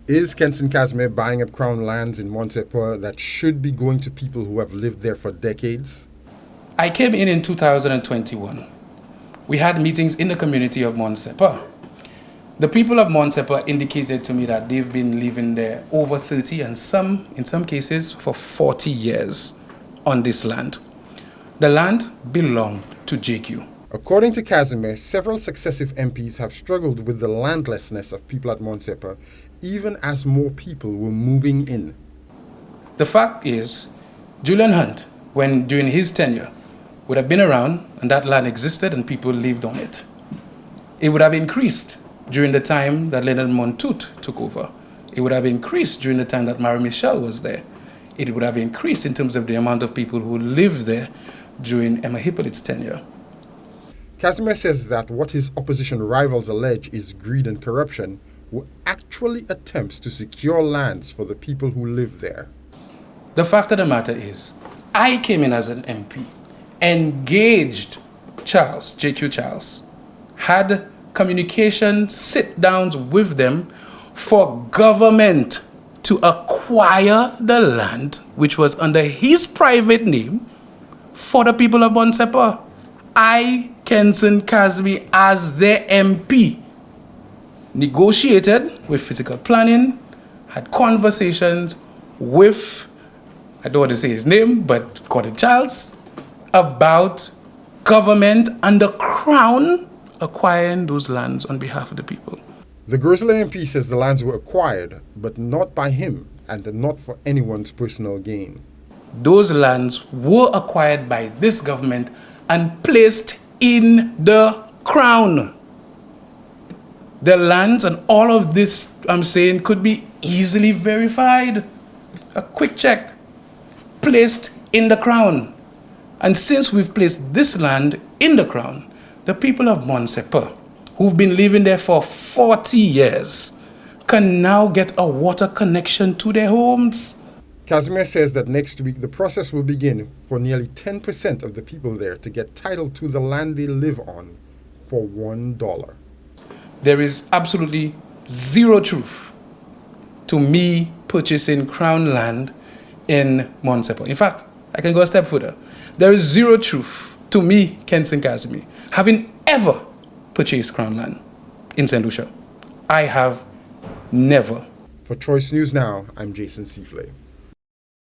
Is Kenson Casimir buying up crown lands in Morne Serpent that should be going to people who have lived there for decades? I came in 2021. We had meetings in the community of Morne Serpent. The people of Morne Serpent indicated to me that they've been living there over 30 and in some cases for 40 years on this land. The land belonged to JQ. According to Casimir, several successive MPs have struggled with the landlessness of people at Morne Serpent, even as more people were moving in. The fact is, Julian Hunt, during his tenure, would have been around and that land existed and people lived on it. It would have increased during the time that Leonard Montoute took over. It would have increased during the time that Marie Michel was there. It would have increased in terms of the amount of people who lived there during Emma Hippolyte's tenure. Casimir says that what his opposition rivals allege is greed and corruption were actually attempts to secure lands for the people who live there. The fact of the matter is, I came in as an MP, engaged JQ Charles, had communication sit-downs with them for government to acquire the land, which was under his private name, for the people of Morne Serpent. I, Kenson Casimir, as their MP, negotiated with physical planning, had conversations with, I don't want to say his name, but Gordon Charles, about government and the Crown acquiring those lands on behalf of the people. The Gros MP says the lands were acquired, but not by him and not for anyone's personal gain. Those lands were acquired by this government and placed in the Crown. The lands and all of this, I'm saying, could be easily verified. A quick check. Placed in the Crown. And since we've placed this land in the Crown, the people of Morne Serpent, who've been living there for 40 years, can now get a water connection to their homes. Casimir says that next week the process will begin for nearly 10% of the people there to get title to the land they live on for $1. There is absolutely zero truth to me purchasing Crown land in Morne Serpent. In fact, I can go a step further. There is zero truth to me, Kenson Casimir, having ever purchased Crown land in St. Lucia. I have never. For Choice News Now, I'm Jason Seaflay.